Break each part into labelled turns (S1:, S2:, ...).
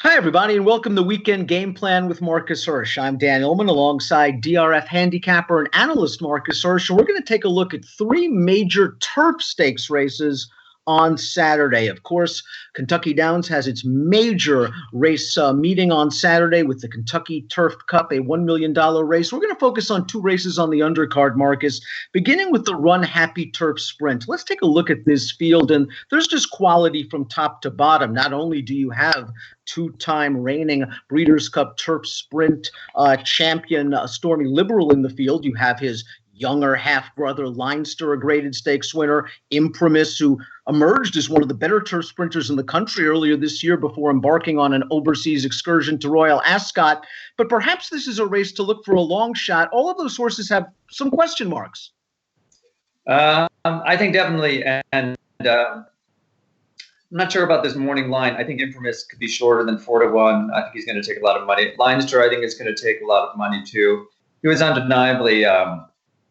S1: Hi, everybody, and welcome to Weekend Game Plan with Marcus Hersh. I'm Dan Illman alongside DRF handicapper and analyst Marcus Hersh. And we're going to take a look at three major turf stakes races on Saturday. Of course, Kentucky Downs has its major race meeting on Saturday with the Kentucky Turf Cup, a $1 million race. We're going to focus on two races on the undercard, Marcus, beginning with the Runhappy Turf Sprint. Let's take a look at this field, and there's just quality from top to bottom. Not only do you have two-time reigning Breeders' Cup Turf Sprint champion Stormy Liberal in the field, you have his younger half-brother Leinster, a graded stakes winner, Imprimis, who emerged as one of the better turf sprinters in the country earlier this year before embarking on an overseas excursion to Royal Ascot. But perhaps this is a race to look for a long shot. All of those horses have some question marks.
S2: I think definitely, and I'm not sure about this morning line. I think Imprimis could be shorter than 4-1. I think he's going to take a lot of money. Leinster, I think, is going to take a lot of money too. He was undeniably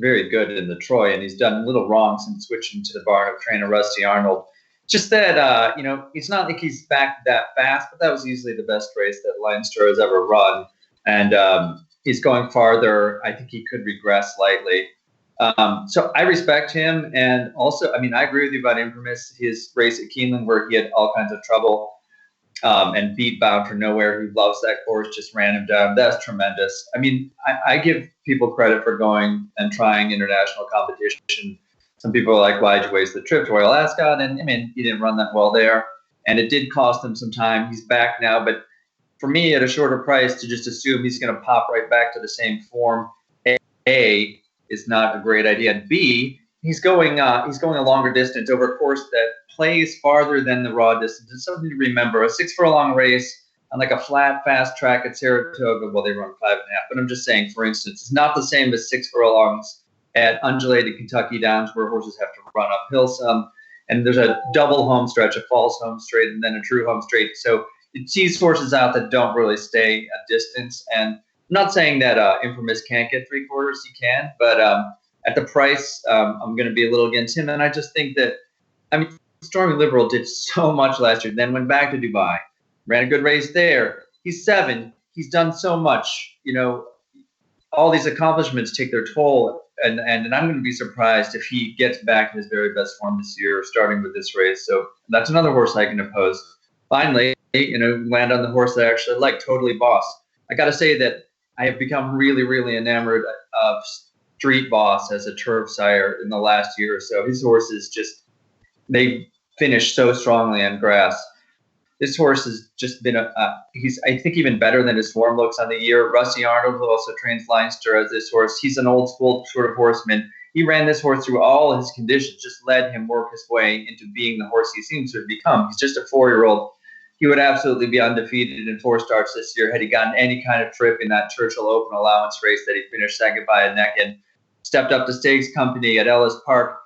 S2: very good in the Troy, and he's done little wrong since switching to the barn of trainer Rusty Arnold. Just that, it's not like he's back that fast, but that was easily the best race that Leinster has ever run. And he's going farther. I think he could regress slightly. So I respect him. And also, I agree with you about Imprimis, his race at Keeneland where he had all kinds of trouble and beat Bound for Nowhere, who loves that course, just ran him down. That's tremendous. I give people credit for going and trying international competition. Some people are like, why'd you waste the trip to Royal Ascot? And he didn't run that well there. And it did cost him some time. He's back now. But for me, at a shorter price, to just assume he's going to pop right back to the same form, A, is not a great idea. And B, he's going a longer distance over a course that plays farther than the raw distance. It's something to remember. A 6 furlong race on like a flat, fast track at Saratoga, well, they run 5.5. But I'm just saying, for instance, it's not the same as 6 furlongs at undulated Kentucky Downs where horses have to run uphill some. And there's a double home stretch, a false home straight, and then a true home straight. So it sees horses out that don't really stay a distance. And I'm not saying that Imprimis can't get 3/4. He can, but at the price, I'm going to be a little against him. And I just think that, Stormy Liberal did so much last year, then went back to Dubai, ran a good race there. He's 7. He's done so much. All these accomplishments take their toll. And I'm going to be surprised if he gets back in his very best form this year, starting with this race. So that's another horse I can oppose. Finally, land on the horse that I actually like, Totally Boss. I got to say that I have become really, really enamored of Street Boss as a turf sire in the last year or so. His horses they finish so strongly on grass. This horse has just been he's, I think, even better than his form looks on the year. Rusty Arnold, who also trains Leinster as this horse, he's an old school sort of horseman. He ran this horse through all his conditions, just let him work his way into being the horse he seems to have become. He's just a 4-year-old. He would absolutely be undefeated in 4 starts this year had he gotten any kind of trip in that Churchill Open allowance race that he finished second by a neck and stepped up to Stakes Company at Ellis Park.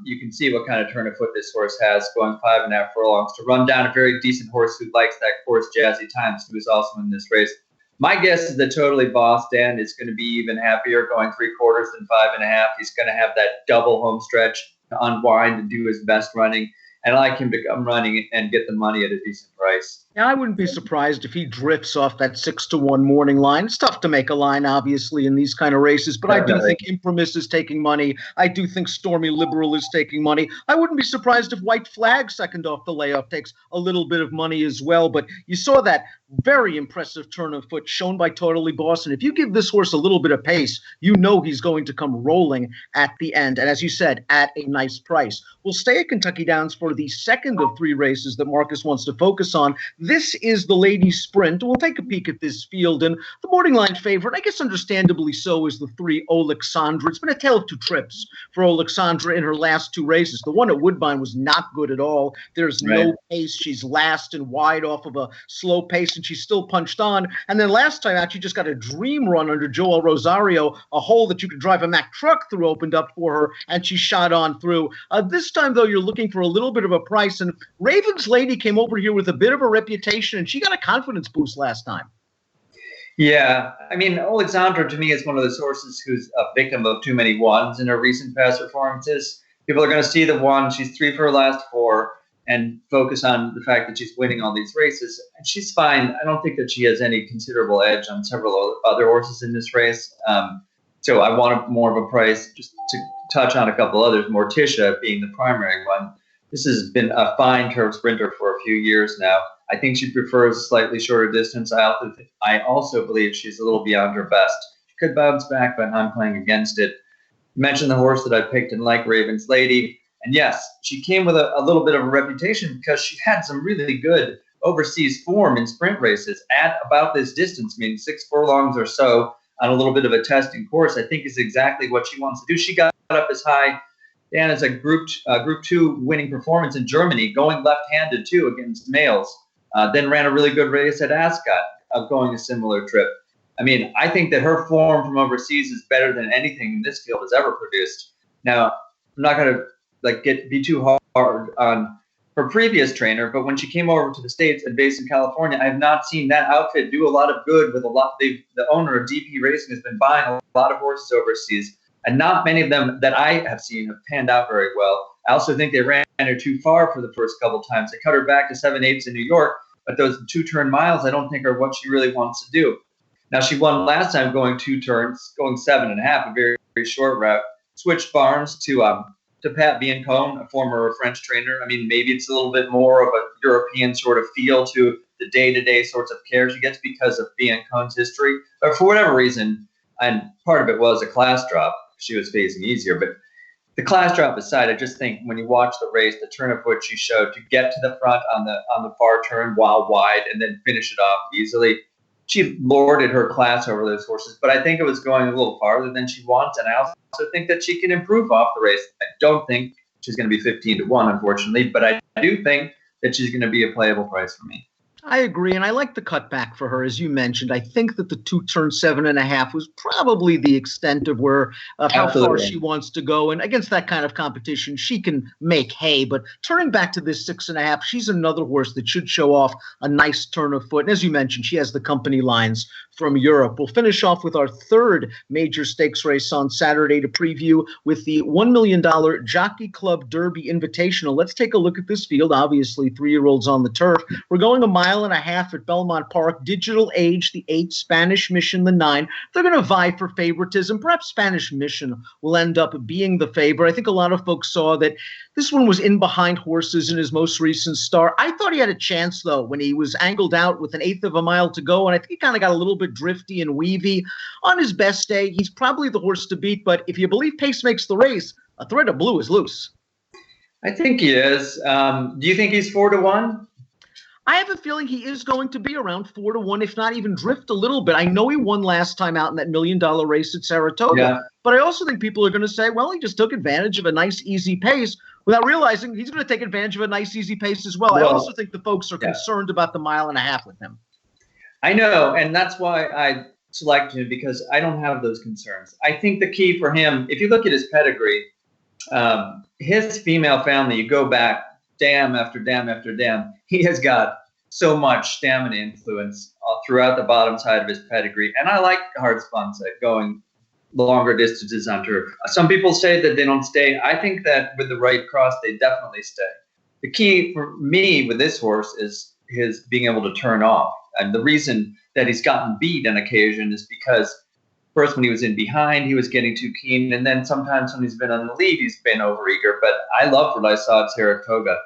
S2: You can see what kind of turn of foot this horse has, going 5.5 furlongs to run down a very decent horse who likes that course, Jazzy Times, who is also in this race. My guess is that Totally Boss, Dan, is going to be even happier going 3/4 than 5.5. He's going to have that double home stretch to unwind and do his best running. And I like him to come running and get the money at a decent price.
S1: Now, I wouldn't be surprised if he drifts off that 6-1 morning line. It's tough to make a line, obviously, in these kind of races, but I do think Imprimis is taking money. I do think Stormy Liberal is taking money. I wouldn't be surprised if White Flag, second off the layoff, takes a little bit of money as well. But you saw that very impressive turn of foot shown by Totally Boss. And if you give this horse a little bit of pace, you know he's going to come rolling at the end. And as you said, at a nice price. We'll stay at Kentucky Downs for the second of 3 races that Marcus wants to focus on. This is the ladies' sprint. We'll take a peek at this field. And the morning line favorite, I guess understandably so, is the 3 Alexandra. It's been a tale of 2 trips for Alexandra in her last 2 races. The one at Woodbine was not good at all. There's no pace. She's last and wide off of a slow pace, and she's still punched on. And then last time out, she just got a dream run under Joel Rosario. A hole that you could drive a Mack truck through opened up for her, and she shot on through. This time, though, you're looking for a little bit of a price. And Raven's Lady came over here with a bit of a reputation, and she got a confidence boost last time.
S2: Yeah, Alexandra to me is one of those horses who's a victim of too many ones in her recent past performances. People are going to see the one. She's 3 for her last 4. and focus on the fact that she's winning all these races. And she's fine. I don't think that she has any considerable edge on several other horses in this race. So I want more of a price. Just to touch on a couple others, Morticia being the primary one. This has been a fine turf sprinter for a few years now. I think she prefers a slightly shorter distance. I also believe she's a little beyond her best. She could bounce back, but I'm playing against it. You mentioned the horse that I picked in Like Raven's Lady. And yes, she came with a little bit of a reputation because she had some really good overseas form in sprint races at about this distance, I mean 6 furlongs or so on a little bit of a testing course, I think is exactly what she wants to do. She got up as high, Dan, as a Group 2 winning performance in Germany, going left-handed too against males. Then ran a really good race at Ascot, going a similar trip. I mean, I think that her form from overseas is better than anything this field has ever produced. Now, I'm not going to be too hard on her previous trainer, but when she came over to the States and based in California, I have not seen that outfit do a lot of good with a lot. The owner of DP Racing has been buying a lot of horses overseas, and not many of them that I have seen have panned out very well. I also think they ran her too far for the first couple times. They cut her back to 7/8 in New York, but those 2-turn miles I don't think are what she really wants to do. Now, she won last time going 2 turns, going 7.5, a very, very short route. Switched farms to Pat Biancone, a former French trainer. I mean, maybe it's a little bit more of a European sort of feel to the day-to-day sorts of care she gets because of Biancone's history. But for whatever reason, and part of it was a class drop, she was facing easier. But the class drop aside, I just think when you watch the race, the turn of foot she showed to get to the front on the far turn while wide and then finish it off easily, she lorded her class over those horses, but I think it was going a little farther than she wants, and I also think that she can improve off the race. I don't think she's going to be 15-1, unfortunately, but I do think that she's going to be a playable price for me.
S1: I agree, and I like the cutback for her, as you mentioned. I think that the 2-turn 7.5 was probably the extent of how far she wants to go. And against that kind of competition, she can make hay. But turning back to this 6.5, she's another horse that should show off a nice turn of foot. And as you mentioned, she has the company lines from Europe. We'll finish off with our third major stakes race on Saturday to preview with the $1 million Jockey Club Derby Invitational. Let's take a look at this field. Obviously, 3-year-olds on the turf. We're going 1.5 miles at Belmont Park. Digital Age, the 8, Spanish Mission, the 9. They're going to vie for favoritism. Perhaps Spanish Mission will end up being the favorite. I think a lot of folks saw that this one was in behind horses in his most recent start. I thought he had a chance, though, when he was angled out with 1/8 of a mile to go, and I think he kind of got a little bit drifty and weavy. On his best day, he's probably the horse to beat, but if you believe pace makes the race, a thread of blue is loose.
S2: I think he is. Do you think he's 4-1?
S1: I have a feeling he is going to be around 4-1, if not even drift a little bit. I know he won last time out in that $1 million race at Saratoga, but I also think people are going to say, well, he just took advantage of a nice, easy pace without realizing he's going to take advantage of a nice, easy pace as well. I also think the folks are concerned about the 1.5 miles with him.
S2: I know, and that's why I selected him, because I don't have those concerns. I think the key for him, if you look at his pedigree, his female family, you go back dam after dam after dam, he has got so much stamina influence throughout the bottom side of his pedigree. And I like Hard Sponsa going longer distances on turf. Some people say that they don't stay. I think that with the right cross, they definitely stay. The key for me with this horse is his being able to turn off. And the reason that he's gotten beat on occasion is because first, when he was in behind, he was getting too keen. And then sometimes when he's been on the lead, he's been overeager. But I loved what I saw at Saratoga.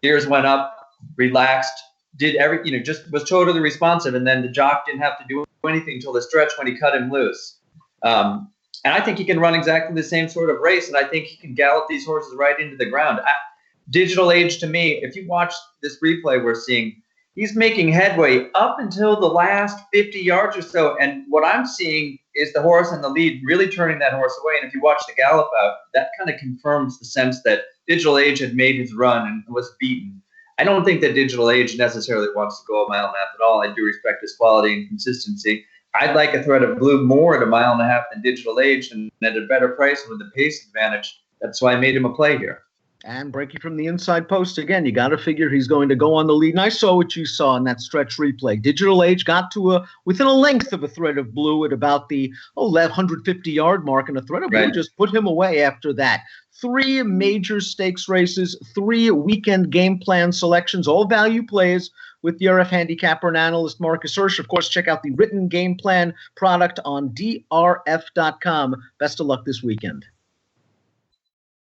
S2: Gears went up, relaxed, did just was totally responsive. And then the jock didn't have to do anything until the stretch when he cut him loose. And I think he can run exactly the same sort of race. And I think he can gallop these horses right into the ground. Digital Age, to me, if you watch this replay we're seeing, he's making headway up until the last 50 yards or so. And what I'm seeing is the horse in the lead really turning that horse away. And if you watch the gallop out, that kind of confirms the sense that Digital Age had made his run and was beaten. I don't think that Digital Age necessarily wants to go 1.5 miles at all. I do respect his quality and consistency. I'd like a thread of blue more at 1.5 miles than Digital Age and at a better price and with the pace advantage. That's why I made him a play here.
S1: And breaking from the inside post again, you got to figure he's going to go on the lead. And I saw what you saw in that stretch replay. Digital Age got to within a length of a thread of blue at about the 150-yard mark, and a thread of blue just put him away after that. 3 major stakes races, 3 weekend game plan selections, all value plays with DRF handicapper and analyst Marcus Hersh. Of course, check out the written game plan product on DRF.com. Best of luck this weekend.